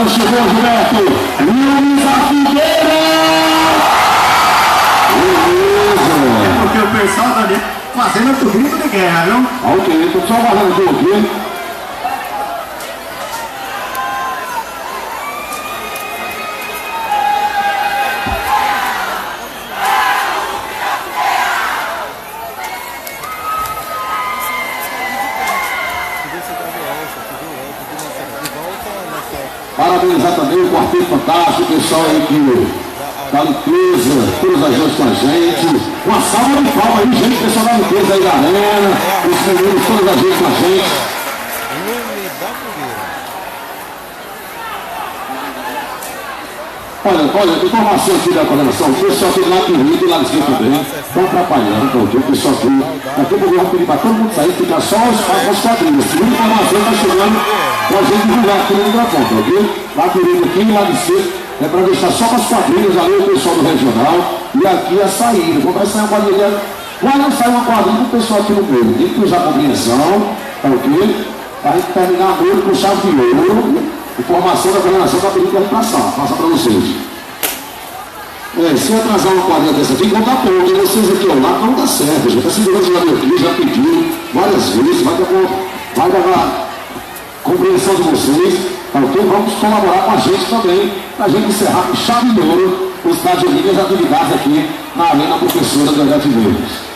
não chegou, Gilberto. Luiz da Figueira. É porque o pessoal tá ali fazendo outro grito de guerra, viu? Ok, estou só aguardando aqui. Parabenizar também o quarteto fantástico, o pessoal aí que da limpeza, todas as vezes com a gente. Uma salva de palmas aí, gente, pessoal da limpeza aí da arena, os meninos todas as vezes com a gente. Olha, informação aqui da coordenação, o pessoal aqui do lado direito e lá de cima também, estão atrapalhando, então, o pessoal aqui, daqui a pouco eu vou pedir para todo mundo sair, ficar só os quadrinhos. Segunda informação está chegando para a gente divulgar aqui no microfone, ok? Lá direito aqui, lá de cima, é para deixar só com os quadrinhos ali o pessoal do regional e aqui a saída. Quando vai sair uma quadrilha, quando sai uma quadrilha com o pessoal aqui no meio, tem que usar compreensão, tá ok? Para a gente terminar a noite com chave de ouro. Informação da coordenação da pedido de passar para vocês. Se atrasar uma quadrilha dessa aqui, conta ponto. E vocês aqui ao lado não dá certo. Já está segurando o jogador aqui, já pediu várias vezes, vai dar compreensão de vocês. Então vamos colaborar com a gente também, para a gente encerrar com chave de ouro os Estados e as atividades aqui na Arena Professora do H. Veiros.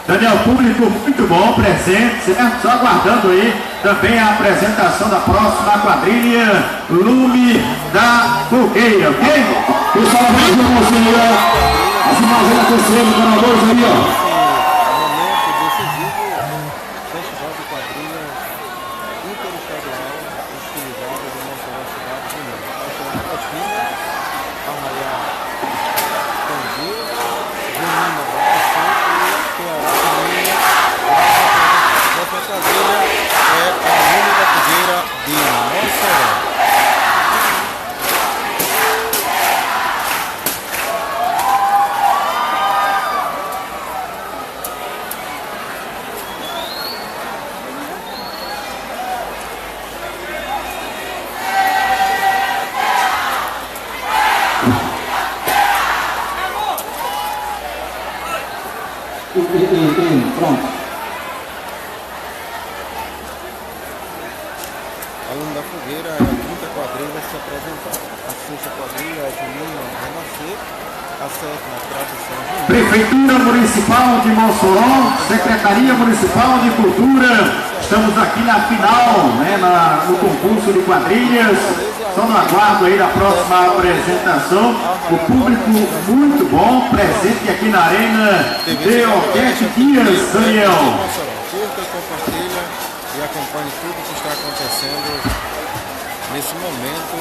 Daniel, público muito bom, presente, certo? Só aguardando aí também a apresentação da próxima quadrilha Lume da Fogueira, ok? Pessoal, vamos ver você aí, ó. As imagens da terceira, do canal 2 aí, ó. Festival de Quadrilhas Interestadual, estilizado de Mossoró, cidade de Minas. Vai chegar na Catina, Arraial, Tandil, Junina, Essa quadrilha é a Lume da Fogueira de Mossoró. Pronto. A Lume da Fogueira é a quinta quadrilha a se apresentar. A sexta quadrilha é Junina Renascer, a sétima Tradição Junina. Prefeitura Municipal de Mossoró, Secretaria Municipal de Cultura. Estamos aqui na final, né, no concurso de quadrilhas. Só no aguardo aí da próxima apresentação. O público muito bom, presente aqui na Arena Deoquete Dias, Daniel. Curta, compartilha e acompanhe tudo que está acontecendo nesse momento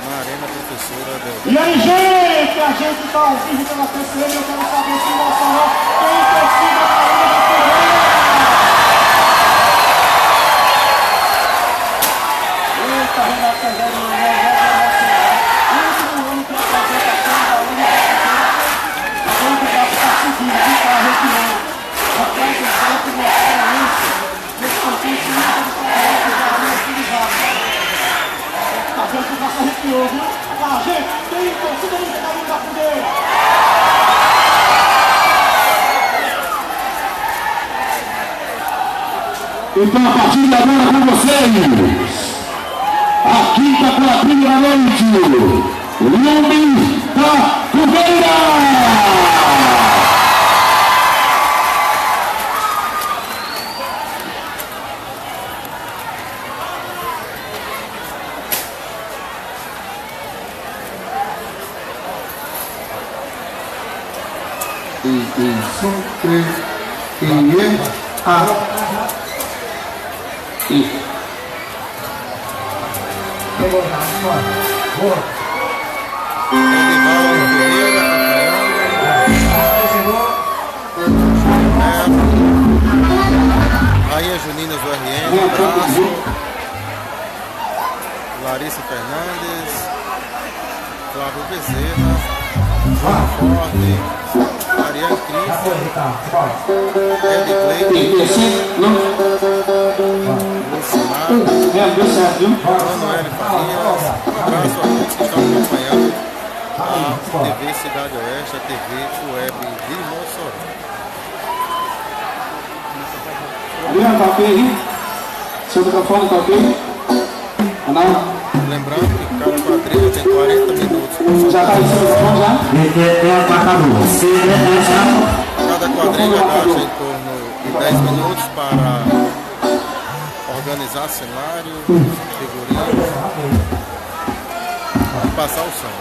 na Arena Professora Deoquete. E aí, gente, a gente está ao vivo pela TCM, eu quero saber se Mossoró tem torcida na Arena da Fogueira. Eita, Renato Sangado, no último ano que a apresentação da Arena da Fogueira, vamos dar para seguir, para a região. Atrás do campo, mostrar isso, nesse concurso, muito de fazer da Arena estilizada. A gente já se arrepiou, viu? A gente tem torcida de Arena da Fogueira. Então, a partir de agora com vocês, a quinta quadrilha da noite, Lume da Fogueira! Rainha Juninas do RM, Braço, Larissa Fernandes, Flávio Bezerra, João Forte, Mariane Cristo, Ed Cleiton, deu certo, viu? Manoel Farias, um abraço a todos que estão acompanhando a TV Cidade Oeste, a TV Web de Mossoró. Adriano, tá ok aí? Seu microfone tá ok? Não? Lembrando que cada quadrilha tem 40 minutos. Já tá aí seu microfone já? Cada quadrilha gasta em torno de 10 minutos para organizar cenário, figurinos e passar o som.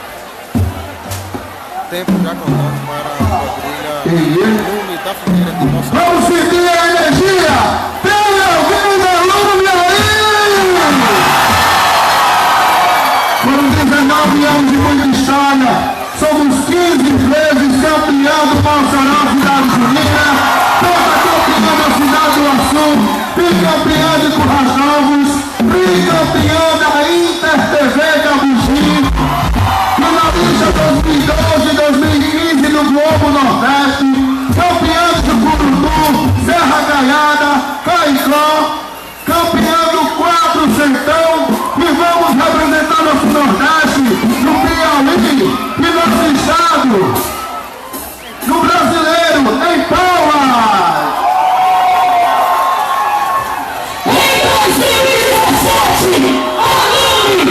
Tempo já contando para a quadrilha Lume da Figueira de Mossoró. Vamos sentir a energia! Tem alguém da Lume aí! Foram 19 anos de muita história. Somos 15 vezes campeão do Mossoró Cidade Junina, toda campeã da Cidade do Açu, bicampeã de Currais Novos, bicampeã da Inter TV Cabugi, finalista 2012 e 2015 no Globo Nordeste, campeã do Curutu, Serra Caiada, Caicó, campeã do 4 Sertão, e vamos representar nosso Nordeste no Piauí e nosso estado, no Brasileiro, em Palmas! Em 2017, a Lume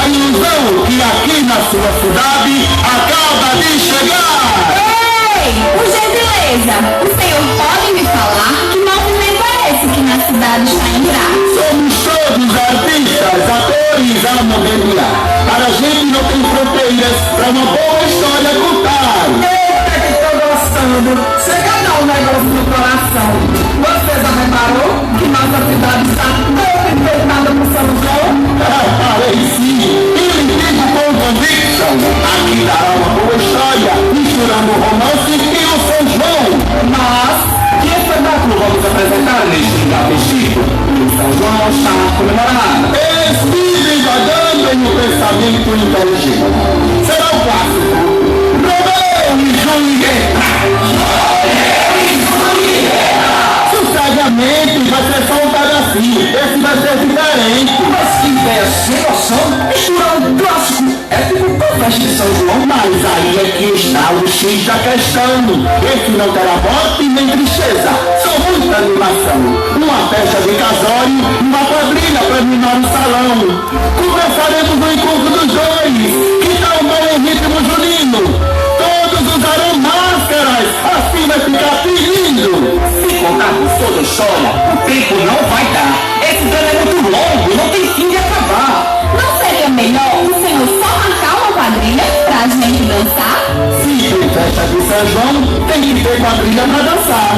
a ilusão que aqui na sua cidade acaba de chegar. Ei, por gentileza, o senhor pode me falar que movimento é esse que na cidade está em entrar? Somos todos artistas, atores, alma familiar. Para a gente não tem fronteiras, para uma boa história contar. Eita, que tô gostando. Chega a dar um negócio no coração. Você já reparou que nossa cidade está toda enfeitada por São João? Falei sim, ele digo com convicção. Aqui dará uma boa história, misturando o romance e o São João. Nós, que espetáculo vamos apresentar neste lugar festivo? O São João está comemorado. Espírito invadindo em um pensamento inteligente. Será o clássico Romeu e Julieta. Sossegadamente, vai ser só um pedacinho. Esse vai ser diferente. Mas que ideia sem noção, misturar um clássico épico com a festa de São João. Mas aí é que está o X da questão. Esse não terá morte nem tristeza, só muita animação. Uma festa de casório, uma quadrilha para animar o salão. Começaremos o encontro dos dois, que tal um bom ritmo junino? Todos usarão máscaras, assim vai ficar lindo. Se contarmos toda a história, o tempo não vai dar. Esse drama é muito longo, não tem fim de acabar. Não seria melhor o senhor só marcar uma quadrilha pra gente dançar? Se tem festa de São João, tem que ter quadrilha para dançar.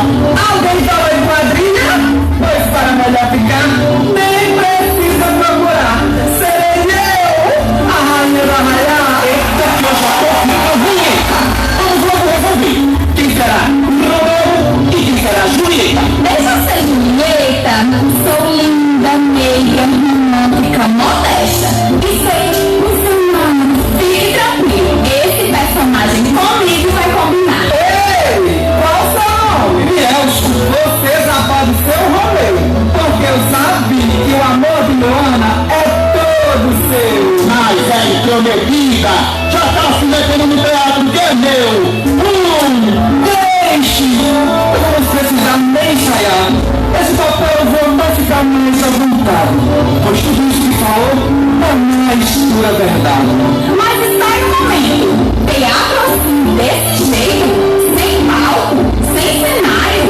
Alguém falou em quadrilha? Pois para melhor ficar, nem precisa procurar. Serei eu, a rainha da raia. Eita, que eu já tô ficando vinheta. Vamos logo resolver. Quem será Romeu e quem será Julieta? Deixa eu ser Julieta, sou linda, meiga, romântica, modesta. Isso aí, o seu nome, fique tranquilo, esse personagem comigo vai combinar. Ei, qual o seu nome? Nelson, você já pode ser o Romeu, porque eu sabia que o amor de Luana é todo seu. Mas é intrometida, já tá se metendo no teatro que é meu. Deixe! Eu não vou precisar nem ensaiar. Esse papel eu vou não ficar mais à vontade, pois tudo isso que falou não é mistura verdade. Mas espere um momento, teatro assim, desse jeito, sem palco, sem cenário.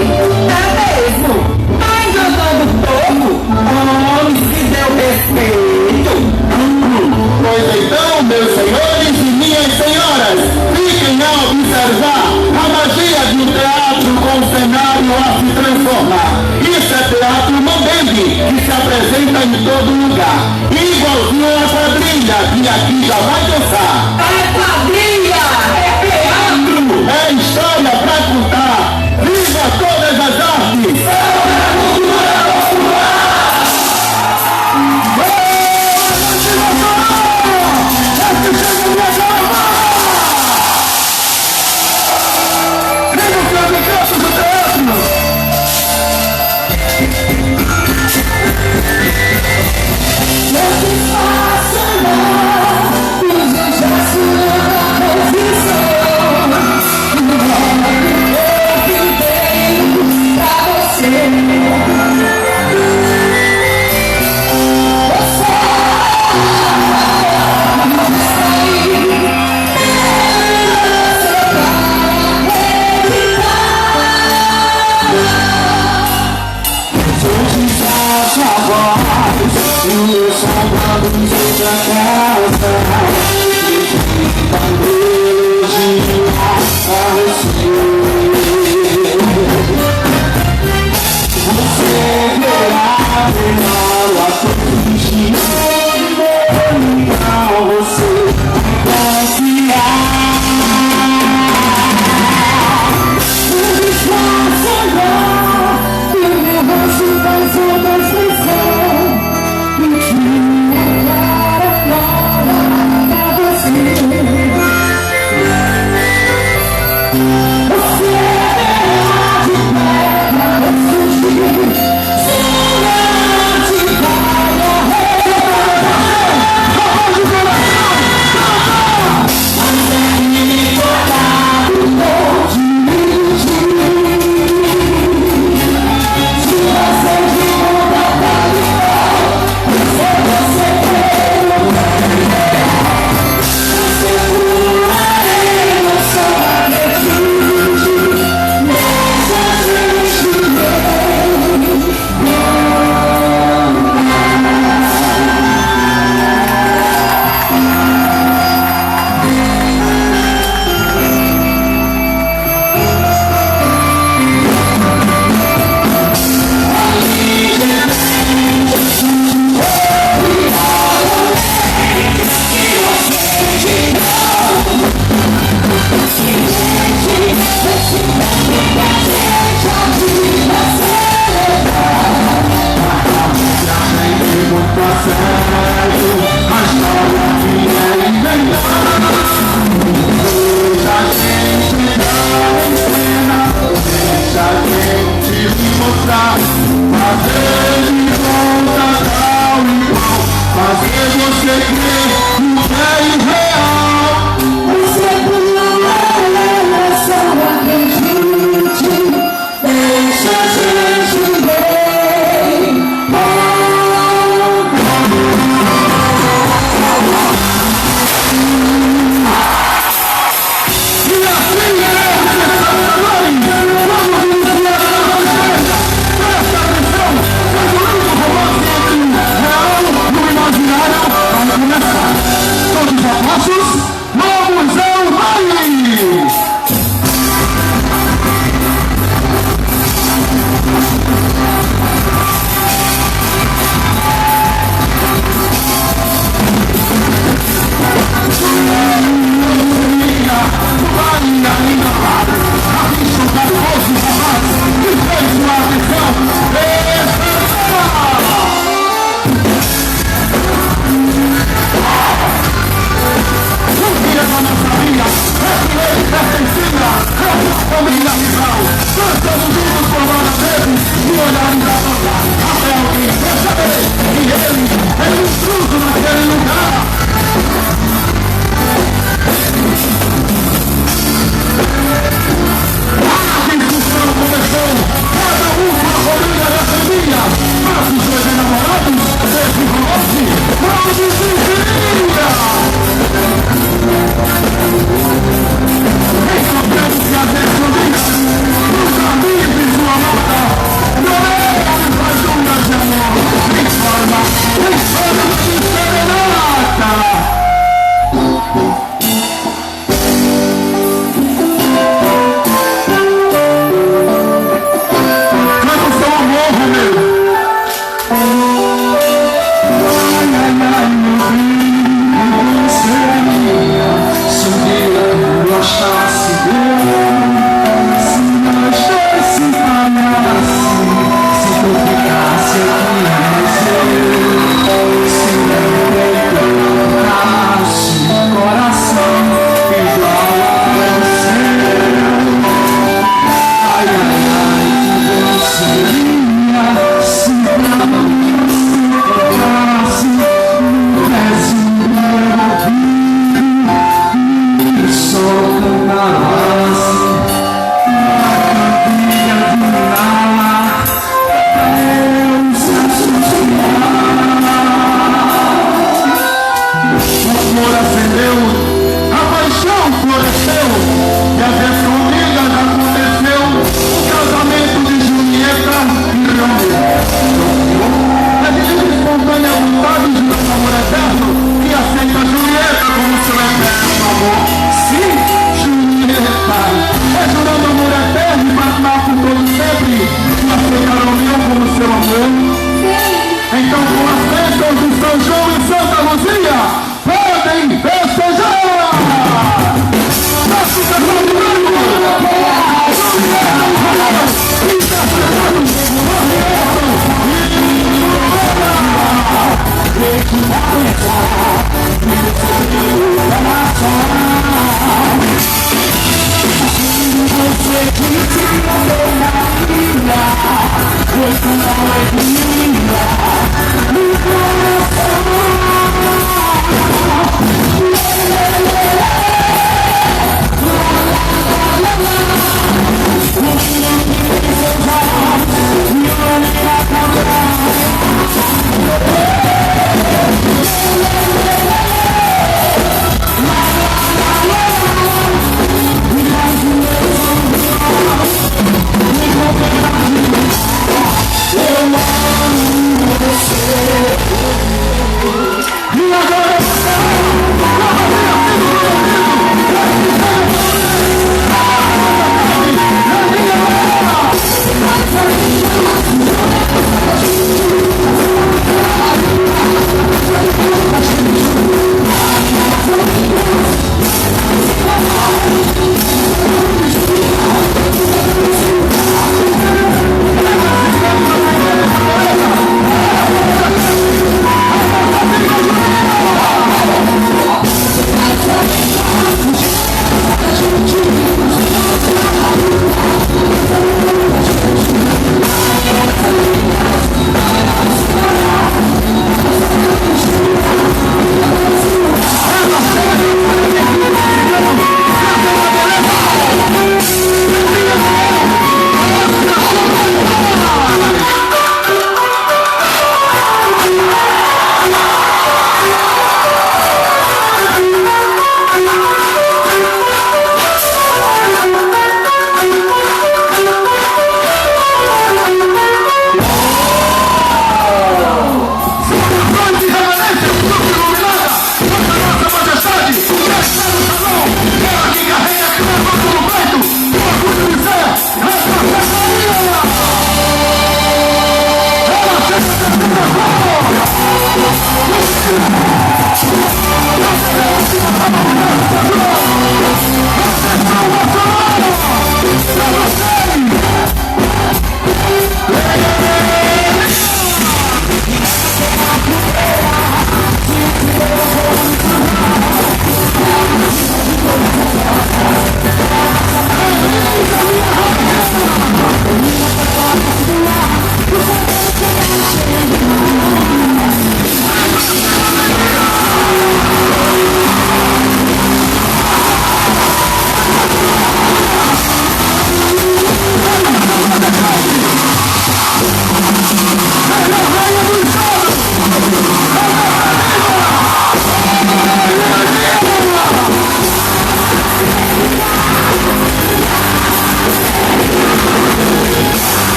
É mesmo? Tá enganando pouco? Homem, se deu respeito. Pois então, meus senhores e minhas senhoras, fiquem a observar a magia de um teatro com o cenário a se transformar. Isso é teatro Mambembe, que se apresenta em todo lugar. Igualzinho a quadrilha, que aqui já vai dançar. É quadrilha! É teatro! É história pra contar. Viva todas as artes! trazer de volta tal e qual, fazer você crer no que é irreal. Você pula, só acredite, deixa a gente bem. E assim é, presta atenção, faz um lindo romance entre o real e o imaginário. Vai começar, todos abaixo.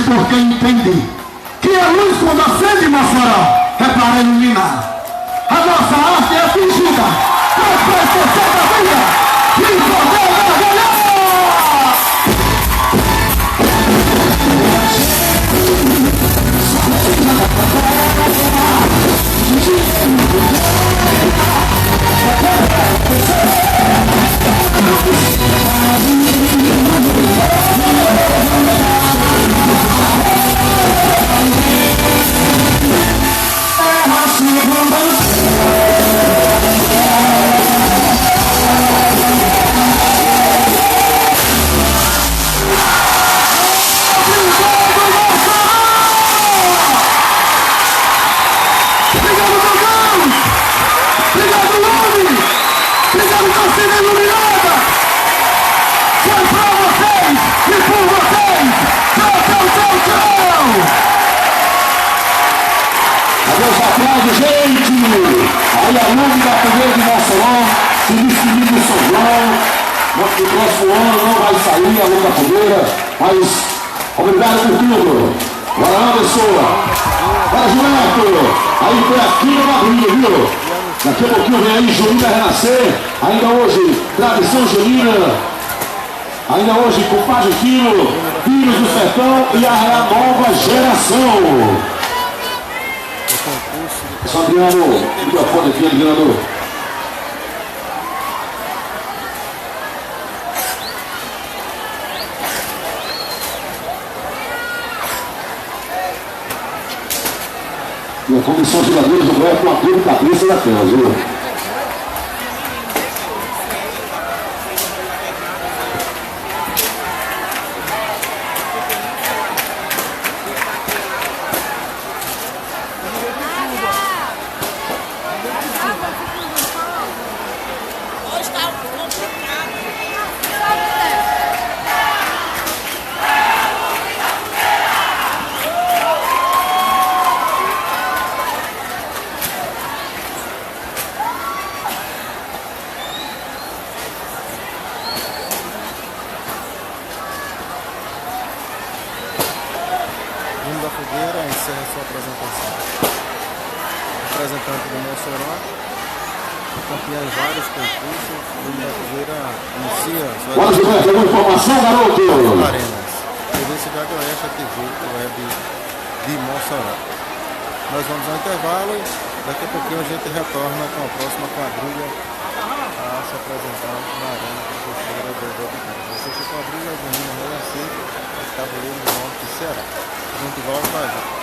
porque entende que a luz, quando acende Mossoró, é para iluminar. A nossa arte é fingida, mas presta da vida e poder mergulhar. no próximo ano não vai sair a Luta Fogueira, mas obrigado por tudo. Bora Anderson, bora Gilberto, aí foi aqui no Madrid, viu? Daqui a pouquinho vem aí Junina Renascer, ainda hoje, tradição junina, ainda hoje com Padre Quilo, Filhos do Sertão e a nova geração. Só Adriano, o microfone aqui, Adriano. E a comissão de jogadores do Goiás com a dor de cabeça da tela, viu? Da Fogueira encerra sua apresentação. Representante do Mossoró, campeão em vários concursos, o da Fogueira inicia sua Bora, Gilberto, alguma informação, garoto? Arenas, TV Cidade Oeste, a TV Web de Mossoró. Nós vamos ao intervalo e daqui a pouquinho a gente retorna com a próxima quadrilha a se apresentar na Arena Professora do Obituário. Essa quadrilha é o Menino Renascer, Tabuleiro do Norte, Ceará. A gente volta já.